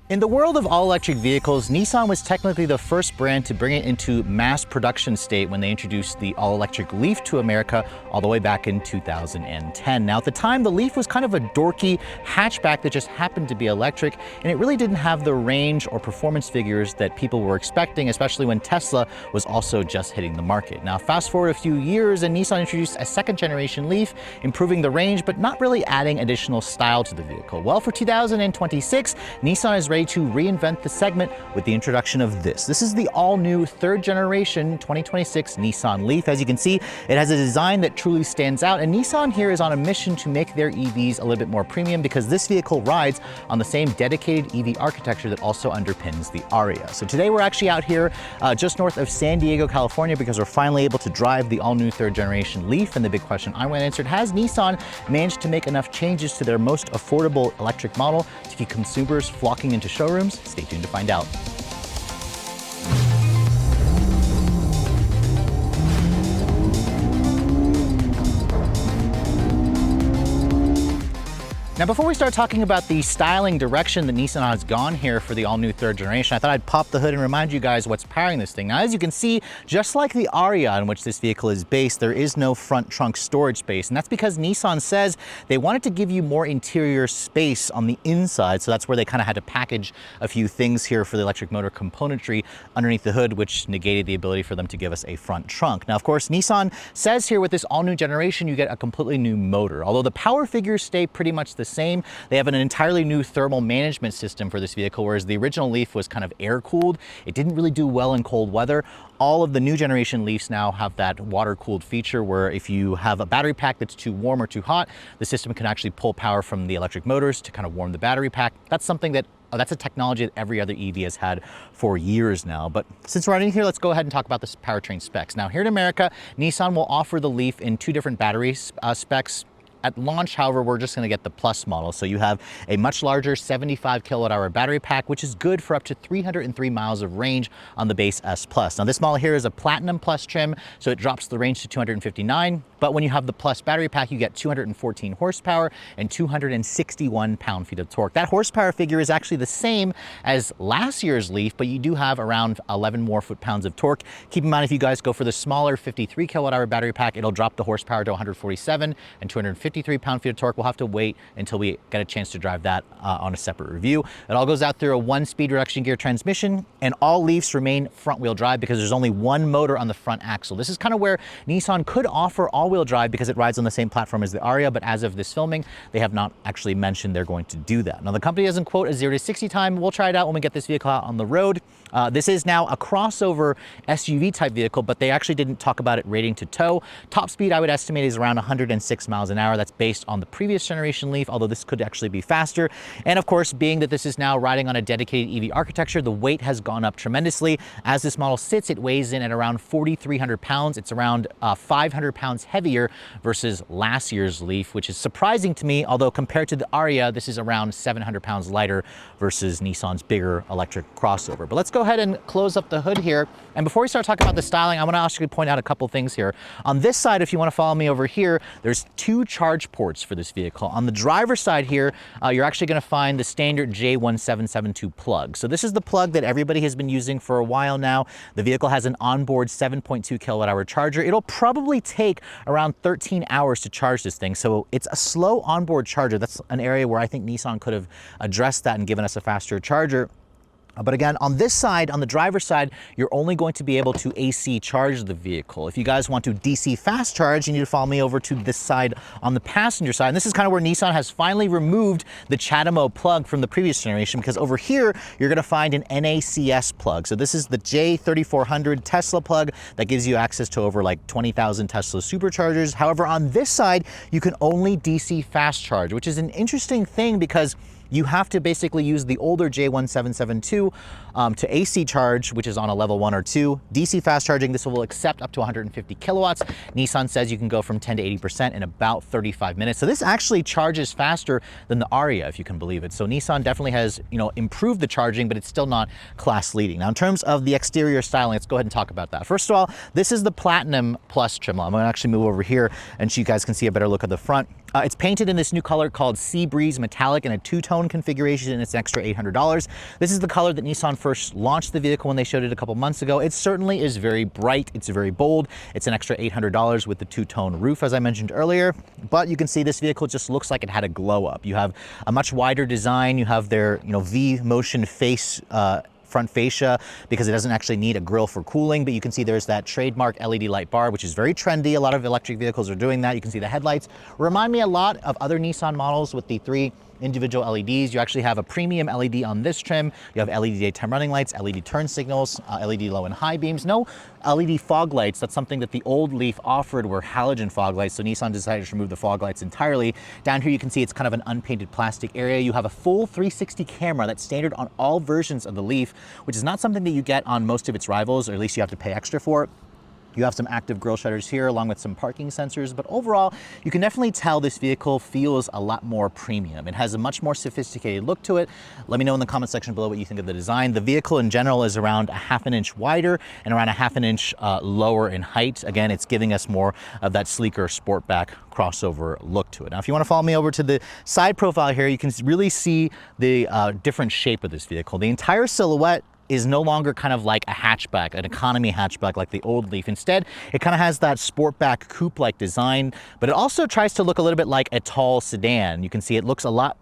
In the world of all-electric vehicles, Nissan was technically the first brand to bring it into mass production state when they introduced the all-electric Leaf to America all the way back in 2010. Now, at the time, the Leaf was kind of a dorky hatchback that just happened to be electric, and it really didn't have the range or performance figures that people were expecting, especially when Tesla was also just hitting the market. Now, fast forward a few years, and Nissan introduced a second-generation Leaf, improving the range, but not really adding additional style to the vehicle. Well, for 2026, Nissan is ready to reinvent the segment with the introduction of this. This is the all-new third generation 2026 Nissan Leaf. As you can see, it has a design that truly stands out, and Nissan here is on a mission to make their EVs a little bit more premium because this vehicle rides on the same dedicated EV architecture that also underpins the Aria. So today we're actually out here just north of San Diego, California, because we're finally able to drive the all-new third generation Leaf. And the big question I want answered, has Nissan managed to make enough changes to their most affordable electric model to keep consumers flocking into showrooms? Stay tuned to find out. Now, before we start talking about the styling direction that Nissan has gone here for the all-new third generation, I thought I'd pop the hood and remind you guys what's powering this thing. Now, as you can see, just like the Aria in which this vehicle is based, there is no front trunk storage space, and that's because Nissan says they wanted to give you more interior space on the inside, so that's where they kind of had to package a few things here for the electric motor componentry underneath the hood, which negated the ability for them to give us a front trunk. Now, of course, Nissan says here with this all-new generation, you get a completely new motor. Although the power figures stay pretty much the same, they have an entirely new thermal management system for this vehicle, whereas the original Leaf was kind of air-cooled. It didn't really do well in cold weather. All of the new generation Leafs now have that water-cooled feature where if you have a battery pack that's too warm or too hot, the system can actually pull power from the electric motors to kind of warm the battery pack. That's something that that's a technology that every other EV has had for years now. But since we're in here, let's go ahead and talk about the powertrain specs. Now, here in America, Nissan will offer the Leaf in two different battery specs. At launch, however, we're just going to get the Plus model. So you have a much larger 75 kilowatt-hour battery pack, which is good for up to 303 miles of range on the base S Plus. Now, this model here is a Platinum Plus trim, so it drops the range to 259. But when you have the Plus battery pack, you get 214 horsepower and 261 pound-feet of torque. That horsepower figure is actually the same as last year's Leaf, but you do have around 11 more foot-pounds of torque. Keep in mind, if you guys go for the smaller 53 kilowatt-hour battery pack, it'll drop the horsepower to 147 and 253 pound-feet of torque. We'll have to wait until we get a chance to drive that on a separate review. It all goes out through a 1-speed reduction gear transmission, and all Leafs remain front-wheel drive because there's only one motor on the front axle. This is kind of where Nissan could offer all-wheel drive because it rides on the same platform as the Aria, but as of this filming, they have not actually mentioned they're going to do that. Now, the company doesn't quote a 0 to 60 time. We'll try it out when we get this vehicle out on the road. This is now a crossover SUV type vehicle, but they actually didn't talk about it rating to tow. Top speed, I would estimate, is around 106 miles an hour. That's based on the previous generation Leaf, although this could actually be faster. And of course, being that this is now riding on a dedicated EV architecture, the weight has gone up tremendously. As this model sits, it weighs in at around 4,300 pounds. It's around 500 pounds heavier versus last year's Leaf, which is surprising to me, although compared to the Aria, this is around 700 pounds lighter versus Nissan's bigger electric crossover. But let's go ahead and close up the hood here. And before we start talking about the styling, I want to actually point out a couple things here. On this side, if you want to follow me over here, there's two charge ports for this vehicle. On the driver's side here, you're actually going to find the standard J1772 plug. So this is the plug that everybody has been using for a while now. The vehicle has an onboard 7.2 kilowatt-hour charger. It'll probably take around 13 hours to charge this thing. So it's a slow onboard charger. That's an area where I think Nissan could have addressed that and given us a faster charger. But again, on this side, on the driver's side, you're only going to be able to AC charge the vehicle. If you guys want to DC fast charge, you need to follow me over to this side on the passenger side. And this is kind of where Nissan has finally removed the CHAdeMO plug from the previous generation, because over here, you're going to find an NACS plug. So this is the J3400 Tesla plug that gives you access to over like 20,000 Tesla superchargers. However, on this side, you can only DC fast charge, which is an interesting thing because you have to basically use the older J1772 to AC charge, which is on a level 1 or 2. DC fast charging, this will accept up to 150 kilowatts. Nissan says you can go from 10 to 80% in about 35 minutes. So this actually charges faster than the Aria, if you can believe it. So Nissan definitely has, improved the charging, but it's still not class leading. Now, in terms of the exterior styling, let's go ahead and talk about that. First of all, this is the Platinum Plus trim. I'm going to actually move over here and so you guys can see a better look at the front. It's painted in this new color called Sea Breeze Metallic in a two-tone configuration, and it's an extra $800. This is the color that Nissan first launched the vehicle when they showed it a couple months ago. It certainly is very bright. It's very bold. It's an extra $800 with the two-tone roof, as I mentioned earlier. But you can see this vehicle just looks like it had a glow up. You have a much wider design. You have their, V-motion face front fascia, because it doesn't actually need a grille for cooling, but you can see there's that trademark LED light bar, which is very trendy. A lot of electric vehicles are doing that. You can see the headlights remind me a lot of other Nissan models with the 3 individual LEDs. You actually have a premium LED on this trim. You have LED daytime running lights, LED turn signals, LED low and high beams. No LED fog lights. That's something that the old Leaf offered, were halogen fog lights. So Nissan decided to remove the fog lights entirely. Down here you can see it's kind of an unpainted plastic area. You have a full 360 camera that's standard on all versions of the Leaf, which is not something that you get on most of its rivals, or at least you have to pay extra for it. You have some active grille shutters here along with some parking sensors, but overall, you can definitely tell this vehicle feels a lot more premium. It has a much more sophisticated look to it. Let me know in the comment section below what you think of the design. The vehicle in general is around a ½ an inch wider and around a ½ an inch lower in height. Again, it's giving us more of that sleeker sportback crossover look to it. Now, if you want to follow me over to the side profile here, you can really see the different shape of this vehicle. The entire silhouette is no longer kind of like a hatchback, an economy hatchback like the old Leaf. Instead, it kind of has that sportback coupe-like design, but it also tries to look a little bit like a tall sedan. You can see it looks a lot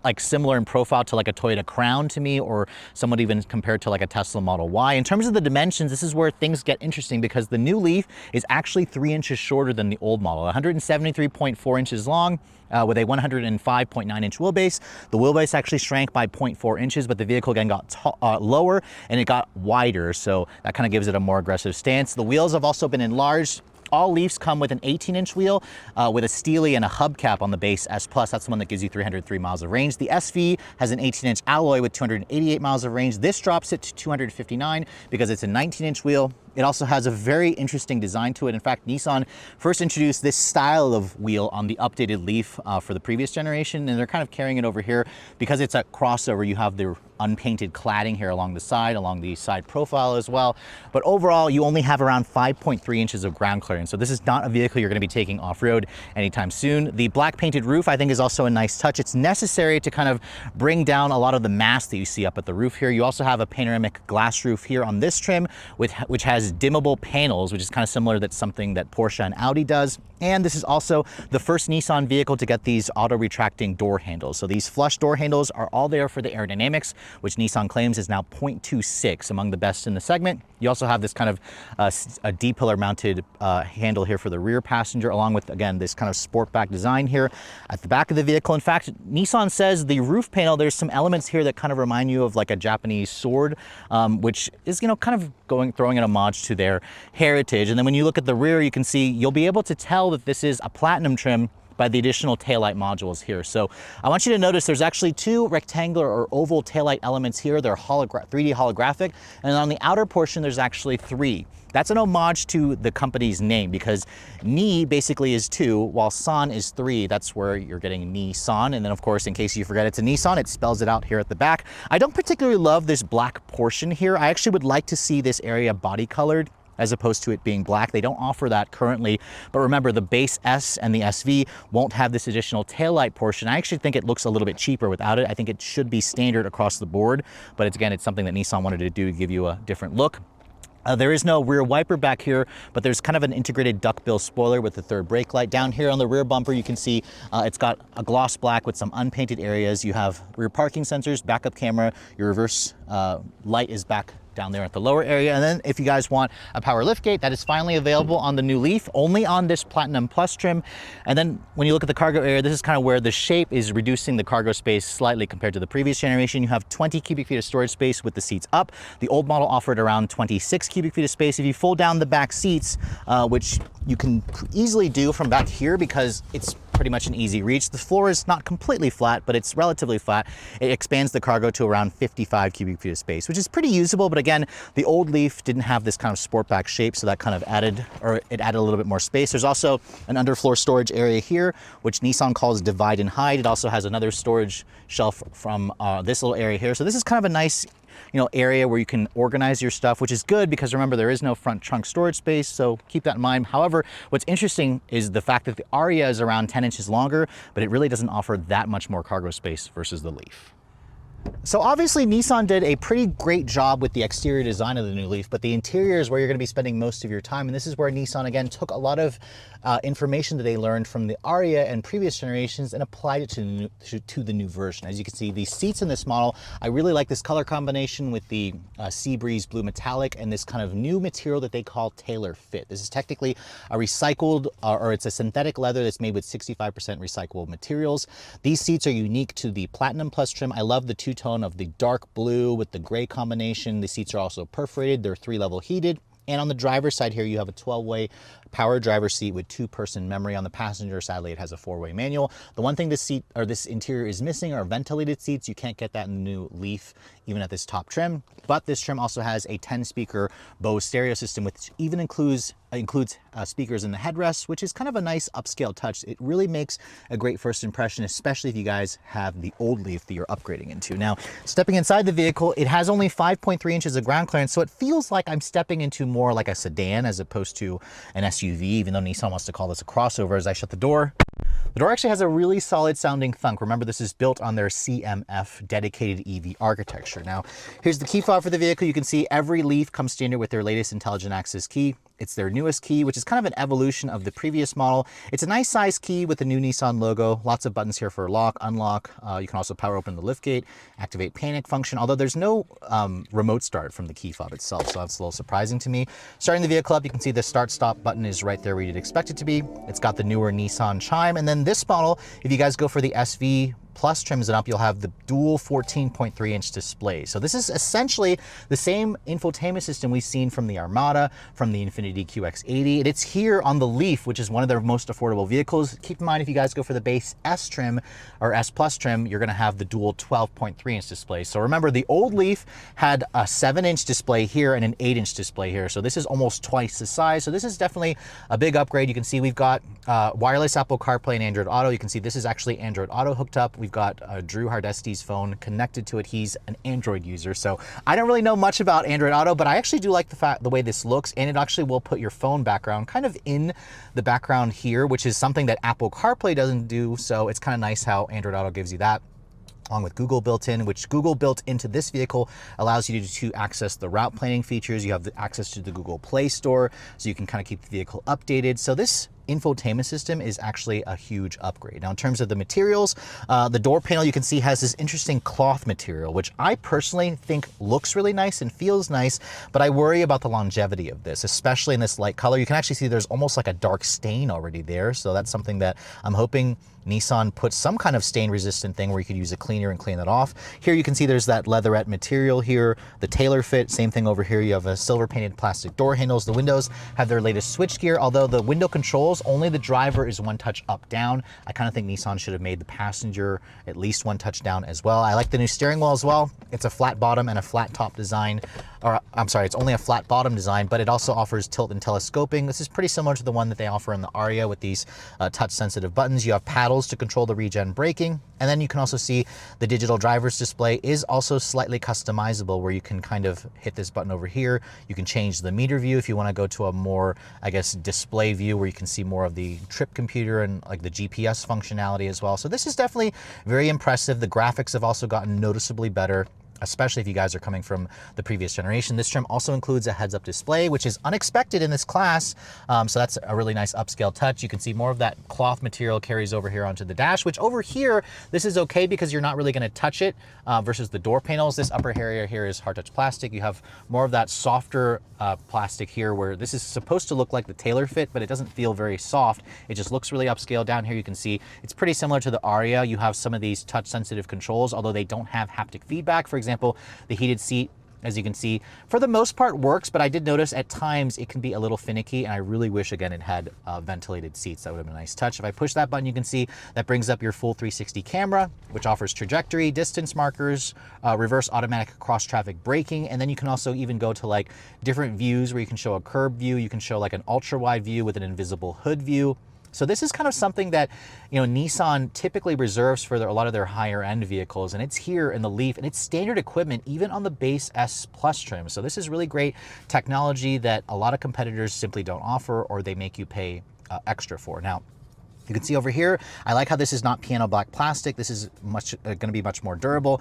like similar in profile to like a Toyota Crown to me, or somewhat even compared to like a Tesla Model Y. In terms of the dimensions, this is where things get interesting, because the new Leaf is actually 3 inches shorter than the old model, 173.4 inches long, with a 105.9 inch wheelbase. The wheelbase actually shrank by 0.4 inches, but the vehicle again got lower and it got wider. So that kind of gives it a more aggressive stance. The wheels have also been enlarged. All Leafs come with an 18-inch wheel with a Steely and a hubcap on the base S+. That's the one that gives you 303 miles of range. The SV has an 18-inch alloy with 288 miles of range. This drops it to 259 because it's a 19-inch wheel. It also has a very interesting design to it. In fact, Nissan first introduced this style of wheel on the updated Leaf for the previous generation, and they're kind of carrying it over here because it's a crossover. You have the unpainted cladding here along the side profile as well. But overall, you only have around 5.3 inches of ground clearance. So this is not a vehicle you're going to be taking off-road anytime soon. The black painted roof, I think, is also a nice touch. It's necessary to kind of bring down a lot of the mass that you see up at the roof here. You also have a panoramic glass roof here on this trim, which has dimmable panels, which is kind of similar. That's something that Porsche and Audi does. And this is also the first Nissan vehicle to get these auto-retracting door handles. So these flush door handles are all there for the aerodynamics, which Nissan claims is now 0.26, among the best in the segment. You also have this kind of a D-pillar mounted handle here for the rear passenger, along with, again, this kind of sportback design here at the back of the vehicle. In fact, Nissan says the roof panel, there's some elements here that kind of remind you of like a Japanese sword, which is, kind of throwing an homage to their heritage. And then when you look at the rear, you can see, you'll be able to tell that this is a platinum trim by the additional taillight modules here. So I want you to notice there's actually 2 rectangular or oval taillight elements here. They're 3D holographic. And on the outer portion, there's actually 3. That's an homage to the company's name, because Ni basically is 2, while San is 3. That's where you're getting Nissan. And then, of course, in case you forget it's a Nissan, it spells it out here at the back. I don't particularly love this black portion here. I actually would like to see this area body colored as opposed to it being black. They don't offer that currently, but remember, the base S and the SV won't have this additional taillight portion. I actually think it looks a little bit cheaper without it. I think it should be standard across the board, but it's something that Nissan wanted to do to give you a different look. There is no rear wiper back here, but there's kind of an integrated duckbill spoiler with the third brake light. Down here on the rear bumper, you can see it's got a gloss black with some unpainted areas. You have rear parking sensors, backup camera, your reverse light is back down there at the lower area. And then if you guys want a power liftgate, that is finally available on the new Leaf, only on this Platinum Plus trim. And then when you look at the cargo area, this is kind of where the shape is reducing the cargo space slightly compared to the previous generation. You have 20 cubic feet of storage space with the seats up. The old model offered around 26 cubic feet of space. If you fold down the back seats, which you can easily do from back here because it's pretty much an easy reach. The floor is not completely flat, but it's relatively flat. It expands the cargo to around 55 cubic feet of space, which is pretty usable. But again, the old Leaf didn't have this kind of sportback shape, so that kind of added a little bit more space. There's also an underfloor storage area here, which Nissan calls divide and hide. It also has another storage shelf from this little area here. So this is kind of a nice area where you can organize your stuff, which is good because remember, there is no front trunk storage space, so keep that in mind. However, what's interesting is the fact that the Aria is around 10 inches longer, but it really doesn't offer that much more cargo space versus the Leaf. So obviously Nissan did a pretty great job with the exterior design of the new Leaf, but the interior is where you're going to be spending most of your time. And this is where Nissan, again, took a lot of information that they learned from the Aria and previous generations and applied it to the new version. As you can see, these seats in this model, I really like this color combination with the Sea Breeze blue metallic and this kind of new material that they call tailor fit. This is technically a recycled, or it's a synthetic leather that's made with 65% recyclable materials. These seats are unique to the Platinum Plus trim. I love the two-tone of the dark blue with the gray combination. The seats are also perforated. They're 3-level heated. And on the driver's side here, you have a 12-way power driver's seat with 2-person memory. On the passenger, sadly, it has a 4-way manual. The one thing this interior is missing are ventilated seats. You can't get that in the new Leaf, even at this top trim. But this trim also has a 10-speaker Bose stereo system, which even includes speakers in the headrest, which is kind of a nice upscale touch. It really makes a great first impression, especially if you guys have the old Leaf that you're upgrading into. Now, stepping inside the vehicle, it has only 5.3 inches of ground clearance, so it feels like I'm stepping into more like a sedan as opposed to an SUV, even though Nissan wants to call this a crossover. As I shut the door actually has a really solid sounding thunk. Remember, this is built on their CMF dedicated EV architecture. Now, here's the key fob for the vehicle. You can see every Leaf comes standard with their latest intelligent access key. It's their newest key, which is kind of an evolution of the previous model. It's a nice size key with the new Nissan logo. Lots of buttons here for lock, unlock. You can also power open the liftgate, activate panic function, although there's no remote start from the key fob itself, so that's a little surprising to me. Starting the vehicle up, you can see the start-stop button is right there where you'd expect it to be. It's got the newer Nissan chime, and then this model, if you guys go for the SV Plus trims it up, you'll have the dual 14.3-inch display. So this is essentially the same infotainment system we've seen from the Armada, from the Infiniti QX80, and it's here on the Leaf, which is one of their most affordable vehicles. Keep in mind, if you guys go for the base S trim or S Plus trim, you're gonna have the dual 12.3-inch display. So remember, the old Leaf had a 7-inch display here and an 8-inch display here. So this is almost twice the size. So this is definitely a big upgrade. You can see we've got wireless Apple CarPlay and Android Auto. You can see this is actually Android Auto hooked up. We've got Drew Hardesti's phone connected to it. He's an Android user, so I don't really know much about Android Auto, but I actually do like the way this looks, and it actually will put your phone background kind of in the background here, which is something that Apple CarPlay doesn't do, so it's kind of nice how Android Auto gives you that, along with Google built in, which Google built into this vehicle allows you to access the route planning features. You have the access to the Google Play Store, so you can kind of keep the vehicle updated. So this infotainment system is actually a huge upgrade. Now, in terms of the materials, the door panel you can see has this interesting cloth material, which I personally think looks really nice and feels nice, but I worry about the longevity of this, especially in this light color. You can actually see there's almost like a dark stain already there, so that's something that I'm hoping Nissan puts some kind of stain resistant thing where you could use a cleaner and clean that off. Here you can see there's that leatherette material here, the tailor fit, same thing over here. You have a silver painted plastic door handles. The windows have their latest switch gear, although the window controls, only the driver is one touch up down. I kind of think Nissan should have made the passenger at least one touch down as well. I like the new steering wheel as well. It's a flat bottom and a flat top design, or I'm sorry, it's only a flat bottom design, but it also offers tilt and telescoping. This is pretty similar to the one that they offer in the Aria with these touch sensitive buttons. You have paddles to control the regen braking, and then you can also see the digital driver's display is also slightly customizable, where you can kind of hit this button over here. You can change the meter view if you want to go to a more, I guess, display view where you can see more of the trip computer and like the GPS functionality as well. So this is definitely very impressive. The graphics have also gotten noticeably better, especially if you guys are coming from the previous generation. This trim also includes a heads-up display, which is unexpected in this class. So that's a really nice upscale touch. You can see more of that cloth material carries over here onto the dash, which over here, this is okay because you're not really gonna touch it versus the door panels. This upper area here is hard touch plastic. You have more of that softer plastic here, where this is supposed to look like the tailor fit, but it doesn't feel very soft. It just looks really upscale. Down here you can see it's pretty similar to the Aria. You have some of these touch sensitive controls, although they don't have haptic feedback. For example, the heated seat, as you can see, for the most part works, but I did notice at times it can be a little finicky, and I really wish, again, it had ventilated seats. That would have been a nice touch. If I push that button, you can see that brings up your full 360 camera, which offers trajectory, distance markers, reverse automatic cross traffic braking, and then you can also even go to like different views where you can show a curb view, you can show like an ultra wide view with an invisible hood view. So this is kind of something that, Nissan typically reserves for a lot of their higher end vehicles, and it's here in the Leaf, and it's standard equipment even on the base S Plus trim. So this is really great technology that a lot of competitors simply don't offer, or they make you pay extra for. Now, you can see over here, I like how this is not piano black plastic. This is going to be much more durable.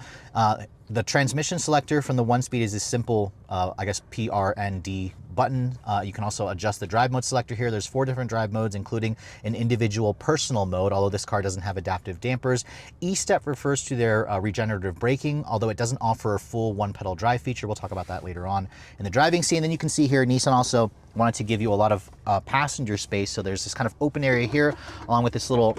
The transmission selector from the 1-speed is this simple, I guess, PRND button. You can also adjust the drive mode selector here. There's 4 different drive modes, including an individual personal mode, although this car doesn't have adaptive dampers. E-step refers to their regenerative braking, although it doesn't offer a full 1-pedal drive feature. We'll talk about that later on in the driving scene. Then you can see here, Nissan also wanted to give you a lot of passenger space. So there's this kind of open area here, along with this little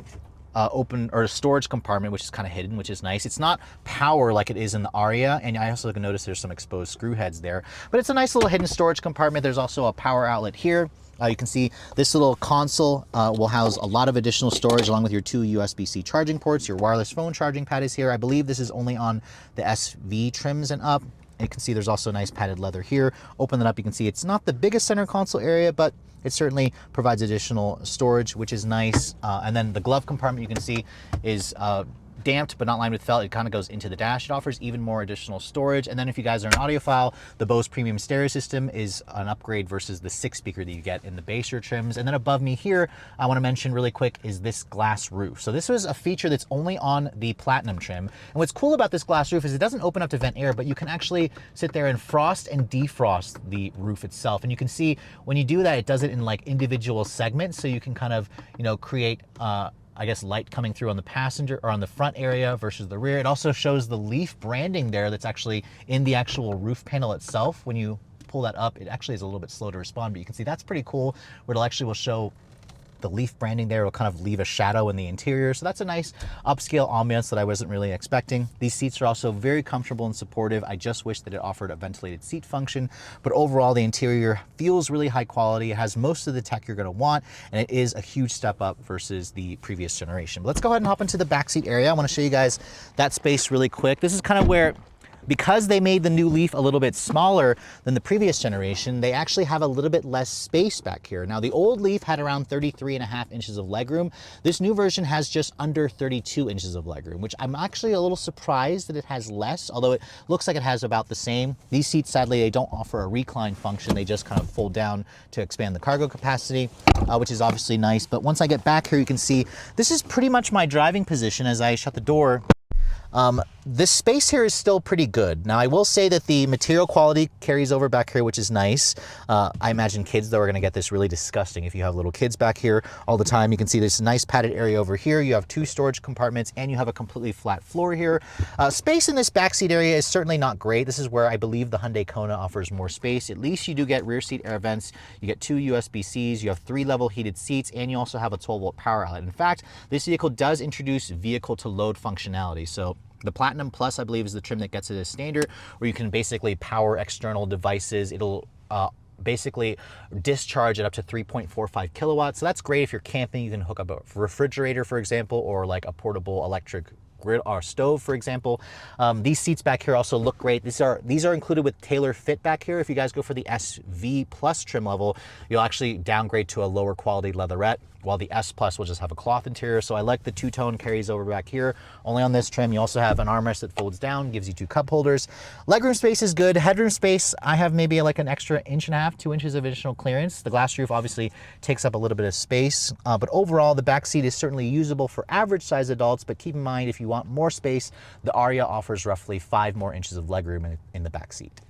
open or storage compartment, which is kind of hidden, which is nice. It's not power like it is in the Aria, and I also can notice there's some exposed screw heads there, but it's a nice little hidden storage compartment. There's also a power outlet here. You can see this little console will house a lot of additional storage, along with your 2 USB-C charging ports. Your wireless phone charging pad is here. I believe this is only on the SV trims and up. You can see there's also nice padded leather here. Open it up, you can see it's not the biggest center console area, but it certainly provides additional storage, which is nice. And then the glove compartment, you can see, is damped but not lined with felt. It kind of goes into the dash. It offers even more additional storage. And then if you guys are an audiophile, the Bose premium stereo system is an upgrade versus the 6-speaker that you get in the baser trims. And then above me here, I want to mention really quick, is this glass roof. So this was a feature that's only on the Platinum trim. And what's cool about this glass roof is it doesn't open up to vent air, but you can actually sit there and frost and defrost the roof itself. And you can see when you do that, it does it in like individual segments. So you can kind of, create I guess light coming through on the passenger or on the front area versus the rear. It also shows the Leaf branding there that's actually in the actual roof panel itself. When you pull that up, it actually is a little bit slow to respond, but you can see that's pretty cool, where it actually will show the Leaf branding there. Will kind of leave a shadow in the interior. So that's a nice upscale ambiance that I wasn't really expecting. These seats are also very comfortable and supportive. I just wish that it offered a ventilated seat function, but overall the interior feels really high quality. It has most of the tech you're going to want, and it is a huge step up versus the previous generation. But let's go ahead and hop into the backseat area. I want to show you guys that space really quick. This is kind of where, because they made the new Leaf a little bit smaller than the previous generation, they actually have a little bit less space back here. Now, the old Leaf had around 33.5 inches of legroom. This new version has just under 32 inches of legroom, which I'm actually a little surprised that it has less, although it looks like it has about the same. These seats, sadly, they don't offer a recline function. They just kind of fold down to expand the cargo capacity, which is obviously nice. But once I get back here, you can see this is pretty much my driving position as I shut the door. This space here is still pretty good. Now, I will say that the material quality carries over back here, which is nice. I imagine kids, though, are going to get this really disgusting if you have little kids back here all the time. You can see this nice padded area over here. You have 2 storage compartments, and you have a completely flat floor here. Space in this backseat area is certainly not great. This is where I believe the Hyundai Kona offers more space. At least you do get rear seat air vents. You get 2 USB-Cs. You have 3 level heated seats, and you also have a 12-volt power outlet. In fact, this vehicle does introduce vehicle to load functionality. So the Platinum Plus, I believe, is the trim that gets it as standard, where you can basically power external devices. It'll basically discharge it up to 3.45 kilowatts. So that's great if you're camping. You can hook up a refrigerator, for example, or like a portable electric grill or stove, for example. These seats back here also look great. These are included with tailor fit back here. If you guys go for the SV Plus trim level, you'll actually downgrade to a lower quality leatherette, while the S Plus will just have a cloth interior. So I like the two-tone carries over back here. Only on this trim. You also have an armrest that folds down, gives you 2 cup holders. Legroom space is good. Headroom space, I have maybe like an extra 1.5 inches, 2 inches of additional clearance. The glass roof obviously takes up a little bit of space, but overall the back seat is certainly usable for average size adults. But keep in mind, if you want more space, the Aria offers roughly 5 more inches of legroom in the back seat.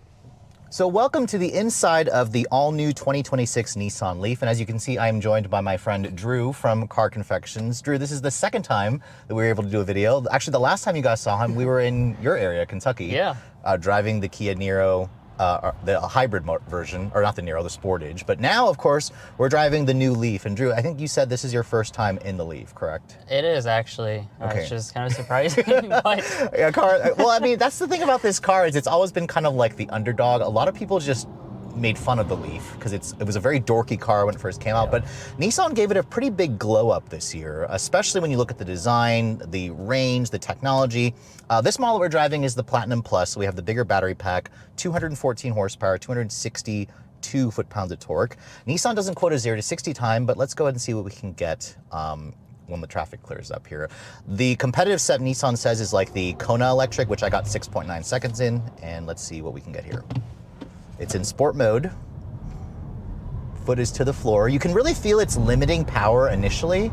So welcome to the inside of the all-new 2026 Nissan Leaf. And as you can see, I am joined by my friend Drew from Car Confections. Drew, this is the second time that we were able to do a video. Actually, the last time you guys saw him, we were in your area, Kentucky. Yeah. Driving the Kia Niro, the hybrid version, or not the Niro, the Sportage. But now, of course, we're driving the new Leaf. And Drew, I think you said this is your first time in the Leaf, correct? It is, actually. Okay. It's just kind of surprising. But yeah, well, I mean, that's the thing about this car, is it's always been kind of like the underdog. A lot of people just made fun of the Leaf because it was a very dorky car when it first came out, but Nissan gave it a pretty big glow up this year, especially when you look at the design, the range, the technology. This model we're driving is the Platinum Plus, so we have the bigger battery pack, 214 horsepower, 260 162 foot-pounds of torque. Nissan doesn't quote a 0 to 60 time, but let's go ahead and see what we can get when the traffic clears up here. The competitive set Nissan says is like the Kona electric, which I got 6.9 seconds in, and let's see what we can get here. It's in sport mode. Foot is to the floor. You can really feel it's limiting power initially,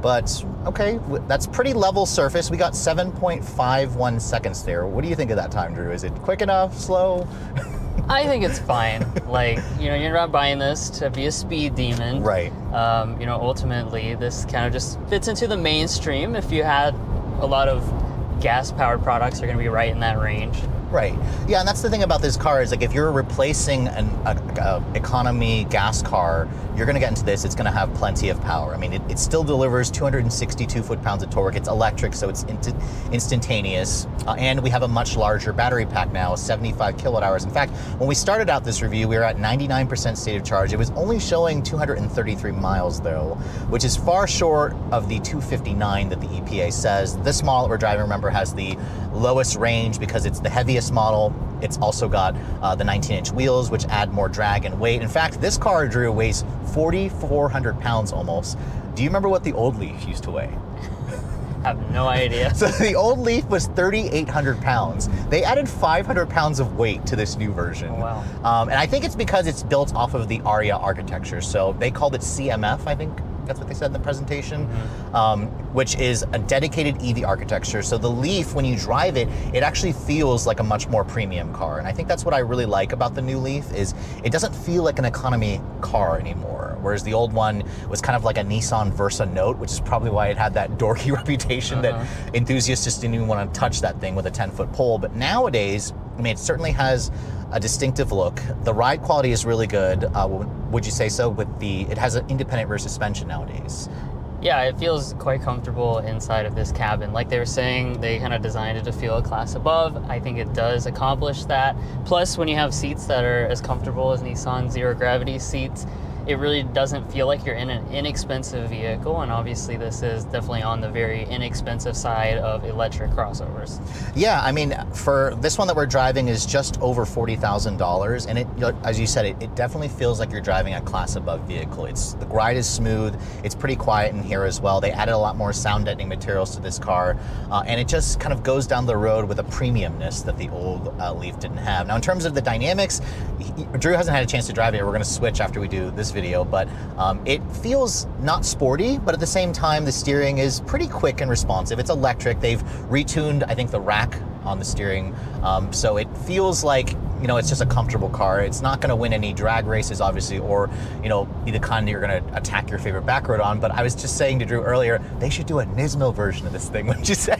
but okay, that's pretty level surface. We got 7.51 seconds there. What do you think of that time, Drew? Is it quick enough, slow? I think it's fine. Like, you know, you're not buying this to be a speed demon. Right. You know, ultimately, this kind of just fits into the mainstream. If you had a lot of gas-powered products, you're going to be right in that range. Right. Yeah, and that's the thing about this car is like if you're replacing an economy gas car, you're going to get into this. It's going to have plenty of power. I mean, it still delivers 262 foot-pounds of torque. It's electric, so it's instantaneous. And we have a much larger battery pack now, 75 kilowatt hours. In fact, when we started out this review, we were at 99% state of charge. It was only showing 233 miles, though, which is far short of the 259 that the EPA says. This model that we're driving, remember, has the lowest range because it's the heaviest model. It's also got the 19-inch wheels, which add more drag and weight. In fact, this car, Drew, weighs 4,400 pounds almost. Do you remember what the old Leaf used to weigh? I have no idea. So the old Leaf was 3,800 pounds. They added 500 pounds of weight to this new version. Oh, wow. And I think it's because it's built off of the Aria architecture. So they called it CMF, I think. That's what they said in the presentation, which is a dedicated EV architecture. So the Leaf, when you drive it, it actually feels like a much more premium car. And I think that's what I really like about the new Leaf is it doesn't feel like an economy car anymore. Whereas the old one was kind of like a Nissan Versa Note, which is probably why it had that dorky reputation that enthusiasts just didn't even want to touch that thing with a 10-foot pole. But nowadays, I mean, it certainly has a distinctive look. The ride quality is really good. Would you say so? It has an independent rear suspension nowadays. Yeah, it feels quite comfortable inside of this cabin. Like they were saying, they kind of designed it to feel a class above. I think it does accomplish that. Plus, when you have seats that are as comfortable as Nissan zero gravity seats, it really doesn't feel like you're in an inexpensive vehicle, and obviously this is definitely on the very inexpensive side of electric crossovers. Yeah, I mean, for this one that we're driving is just over $40,000, and it, as you said, it definitely feels like you're driving a class above vehicle. The ride is smooth, it's pretty quiet in here as well. They added a lot more sound deadening materials to this car, and it just kind of goes down the road with a premiumness that the old Leaf didn't have. Now, in terms of the dynamics, Drew hasn't had a chance to drive it. We're going to switch after we do this video, but it feels not sporty, but at the same time, the steering is pretty quick and responsive. It's electric. They've retuned, I think, the rack on the steering, so it feels like, you know, it's just a comfortable car. It's not going to win any drag races, obviously, or, you know, be the kind that you're going to attack your favorite back road on. But I was just saying to Drew earlier, they should do a Nismo version of this thing, wouldn't you say?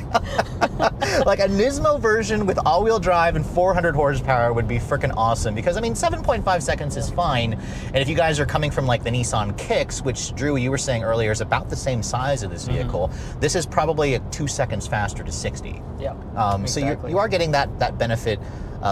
Like a Nismo version with all-wheel drive and 400 horsepower would be freaking awesome. Because, I mean, 7.5 seconds is fine. And if you guys are coming from like the Nissan Kicks, which, Drew, you were saying earlier is about the same size of this vehicle, this is probably 2 seconds faster to 60. Yeah, exactly. So you are getting that benefit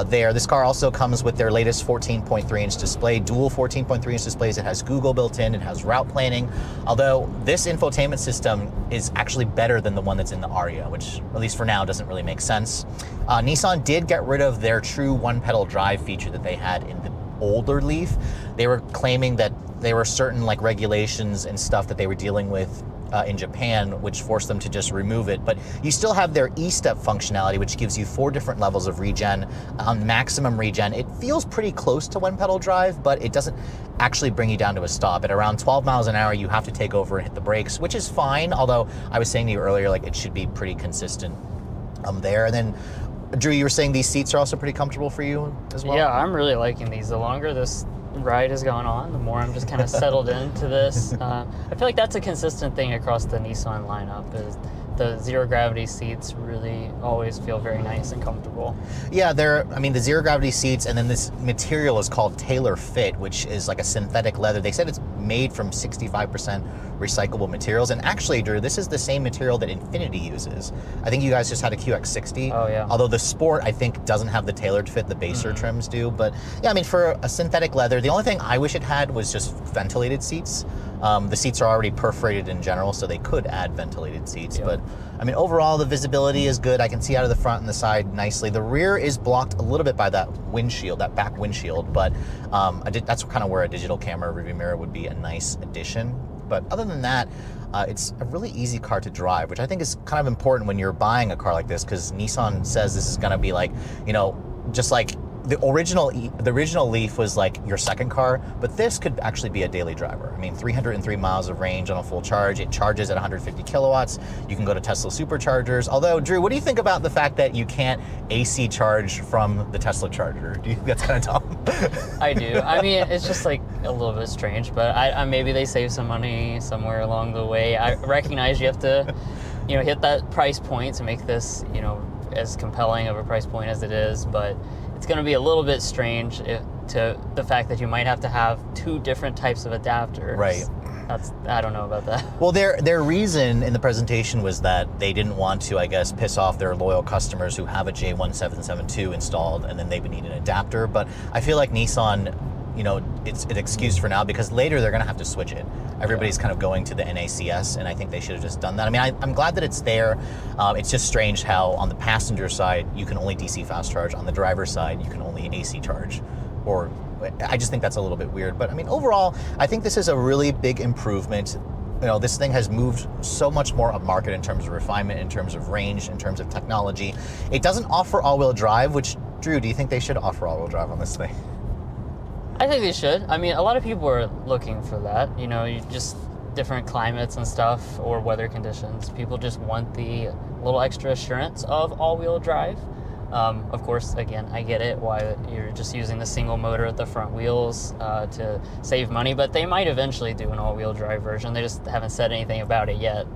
there. This car also comes with their latest 14.3-inch display, dual 14.3-inch displays. It has Google built in, it has route planning, although this infotainment system is actually better than the one that's in the Aria, which, at least for now, doesn't really make sense. Nissan did get rid of their true one-pedal drive feature that they had in the older Leaf. They were claiming that there were certain like regulations and stuff that they were dealing with in Japan, which forced them to just remove it. But you still have their E-Step functionality, which gives you 4 different levels of regen. On maximum regen, it feels pretty close to one-pedal drive, but it doesn't actually bring you down to a stop. At around 12 miles an hour, you have to take over and hit the brakes, which is fine, although I was saying to you earlier, like, it should be pretty consistent there. And then, Drew, you were saying these seats are also pretty comfortable for you as well? Yeah, I'm really liking these. The longer this ride has gone on, the more I'm just kind of settled into this. I feel like that's a consistent thing across the Nissan lineup, is the zero gravity seats really always feel very nice and comfortable. Yeah, the zero gravity seats, and then this material is called Tailor Fit, which is like a synthetic leather. They said it's made from 65% recyclable materials. And actually, Drew, this is the same material that Infiniti uses. I think you guys just had a QX60. Oh, yeah. Although the Sport, I think, doesn't have the tailored fit, the baser trims do. But yeah, I mean, for a synthetic leather, the only thing I wish it had was just ventilated seats. The seats are already perforated in general, so they could add ventilated seats. Yep. But I mean, overall, the visibility is good. I can see out of the front and the side nicely. The rear is blocked a little bit by that windshield, that back windshield, but that's kind of where a digital camera review mirror would be a nice addition. But other than that, it's a really easy car to drive, which I think is kind of important when you're buying a car like this, because Nissan says this is going to be like, you know, just like the original Leaf was like your second car, but this could actually be a daily driver. I mean, 303 miles of range on a full charge. It charges at 150 kilowatts. You can go to Tesla superchargers. Although, Drew, what do you think about the fact that you can't AC charge from the Tesla charger? Do you think that's kind of dumb? I do. I mean, it's just like a little bit strange, but I maybe they save some money somewhere along the way. I recognize you have to, you know, hit that price point to make this, you know, as compelling of a price point as it is, but it's going to be a little bit strange to the fact that you might have to have two different types of adapters. Right. I don't know about that. Well, their reason in the presentation was that they didn't want to, I guess, piss off their loyal customers who have a J1772 installed, and then they would need an adapter. But I feel like Nissan, you know, it's an excuse for now, because later they're going to have to switch it. Everybody's kind of going to the NACS, and I think they should have just done that. I mean, I'm glad that it's there. It's just strange how on the passenger side, you can only DC fast charge. On the driver's side, you can only AC charge. Or I just think that's a little bit weird. But I mean, overall, I think this is a really big improvement. You know, this thing has moved so much more upmarket in terms of refinement, in terms of range, in terms of technology. It doesn't offer all-wheel drive, which, Drew, do you think they should offer all-wheel drive on this thing? I think they should. I mean, a lot of people are looking for that. You know, you just different climates and stuff, or weather conditions. People just want the little extra assurance of all-wheel drive. Of course, again, I get it, why you're just using the single motor at the front wheels to save money, but they might eventually do an all-wheel drive version. They just haven't said anything about it yet.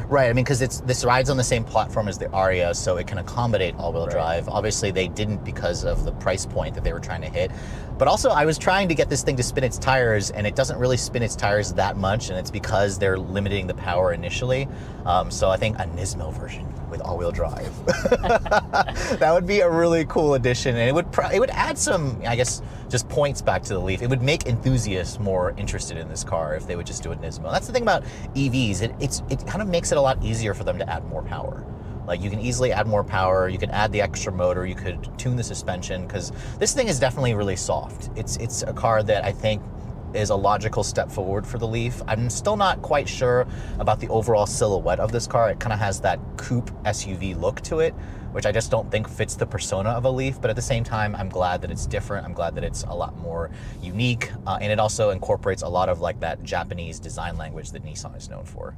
Right, I mean, because this rides on the same platform as the Aria, so it can accommodate all-wheel drive. Obviously, they didn't because of the price point that they were trying to hit. But also, I was trying to get this thing to spin its tires, and it doesn't really spin its tires that much, and it's because they're limiting the power initially. So I think a Nismo version with all-wheel drive. That would be a really cool addition, and it would add some, I guess, just points back to the Leaf. It would make enthusiasts more interested in this car if they would just do a Nismo. That's the thing about EVs. It kind of makes it a lot easier for them to add more power. Like, you can easily add more power, you can add the extra motor, you could tune the suspension, because this thing is definitely really soft. It's a car that I think is a logical step forward for the Leaf. I'm still not quite sure about the overall silhouette of this car. It kind of has that coupe SUV look to it, which I just don't think fits the persona of a Leaf, but at the same time, I'm glad that it's different. I'm glad that it's a lot more unique, and it also incorporates a lot of like that Japanese design language that Nissan is known for.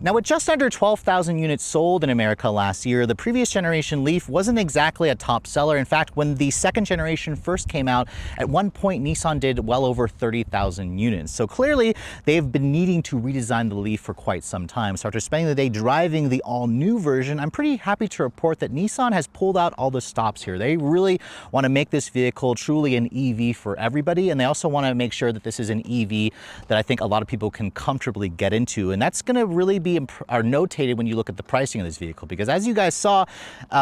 Now, with just under 12,000 units sold in America last year, the previous generation Leaf wasn't exactly a top seller. In fact, when the second generation first came out, at one point Nissan did well over 30,000 units. So clearly, they've been needing to redesign the Leaf for quite some time. So after spending the day driving the all-new version, I'm pretty happy to report that Nissan has pulled out all the stops here. They really want to make this vehicle truly an EV for everybody, and they also want to make sure that this is an EV that I think a lot of people can comfortably get into, and that's going to really be are notated when you look at the pricing of this vehicle, because as you guys saw,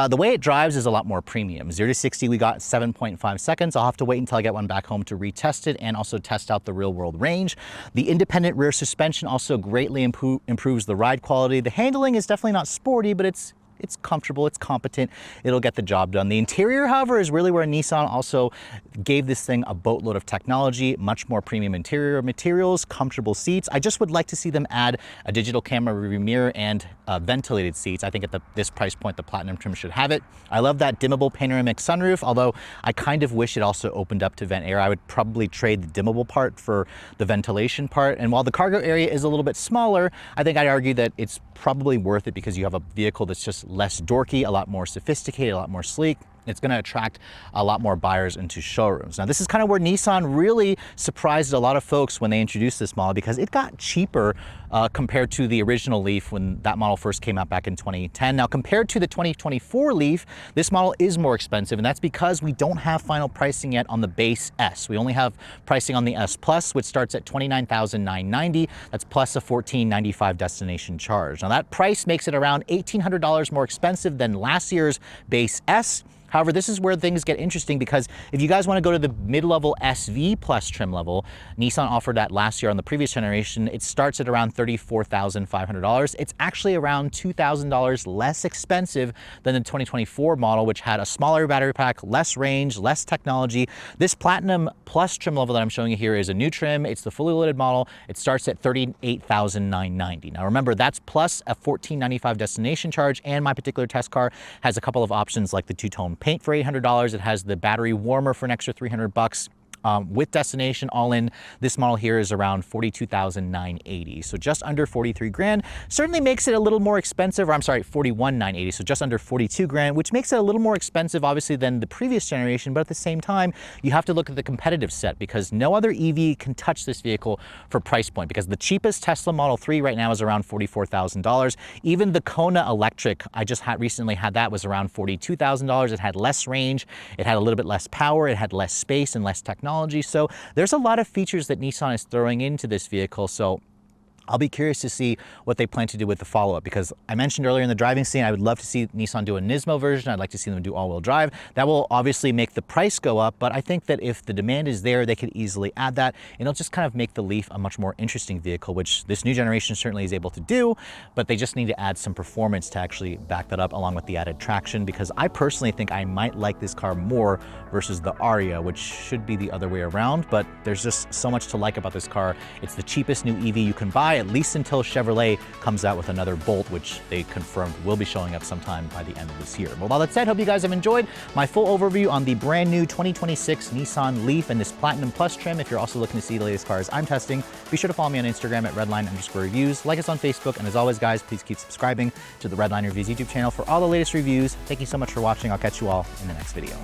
the way it drives is a lot more premium. 0 to 60 we got 7.5 seconds. I'll have to wait until I get one back home to retest it and also test out the real world range. The independent rear suspension also greatly improves the ride quality. The handling is definitely not sporty, but it's comfortable, it's competent, it'll get the job done. The interior, however, is really where Nissan also gave this thing a boatload of technology, much more premium interior materials, comfortable seats. I just would like to see them add a digital camera rear mirror and ventilated seats. I think at this price point, the Platinum trim should have it. I love that dimmable panoramic sunroof, although I kind of wish it also opened up to vent air. I would probably trade the dimmable part for the ventilation part. And while the cargo area is a little bit smaller, I think I'd argue that it's probably worth it because you have a vehicle that's just less dorky, a lot more sophisticated, a lot more sleek. It's going to attract a lot more buyers into showrooms. Now, this is kind of where Nissan really surprised a lot of folks when they introduced this model, because it got cheaper compared to the original Leaf when that model first came out back in 2010. Now, compared to the 2024 Leaf, this model is more expensive, and that's because we don't have final pricing yet on the base S. We only have pricing on the S Plus, which starts at $29,990. That's plus a $1,495 destination charge. Now, that price makes it around $1,800 more expensive than last year's base S. However, this is where things get interesting because if you guys want to go to the mid-level SV plus trim level, Nissan offered that last year on the previous generation. It starts at around $34,500. It's actually around $2,000 less expensive than the 2024 model, which had a smaller battery pack, less range, less technology. This Platinum Plus trim level that I'm showing you here is a new trim. It's the fully loaded model. It starts at $38,990. Now remember, that's plus a $1,495 destination charge, and my particular test car has a couple of options like the two-tone paint for $800. It has the battery warmer for an extra $300. With destination all in, this model here is around $42,980. So just under 43 grand. Certainly makes it a little more expensive, or I'm sorry, 41,980. So just under 42 grand, which makes it a little more expensive obviously than the previous generation. But at the same time, you have to look at the competitive set because no other EV can touch this vehicle for price point, because the cheapest Tesla Model 3 right now is around $44,000. Even the Kona Electric, I just recently had that, was around $42,000. It had less range, it had a little bit less power, it had less space and less technology. So there's a lot of features that Nissan is throwing into this vehicle. So I'll be curious to see what they plan to do with the follow-up, because I mentioned earlier in the driving scene, I would love to see Nissan do a Nismo version. I'd like to see them do all-wheel drive. That will obviously make the price go up, but I think that if the demand is there, they could easily add that, and it'll just kind of make the Leaf a much more interesting vehicle, which this new generation certainly is able to do, but they just need to add some performance to actually back that up, along with the added traction, because I personally think I might like this car more versus the Aria, which should be the other way around, but there's just so much to like about this car. It's the cheapest new EV you can buy, at least until Chevrolet comes out with another Bolt, which they confirmed will be showing up sometime by the end of this year. But with all that said, hope you guys have enjoyed my full overview on the brand new 2026 Nissan Leaf and this Platinum Plus trim. If you're also looking to see the latest cars I'm testing, be sure to follow me on Instagram at Redline_reviews. Like us on Facebook, and as always, guys, please keep subscribing to the Redline Reviews YouTube channel for all the latest reviews. Thank you so much for watching. I'll catch you all in the next video.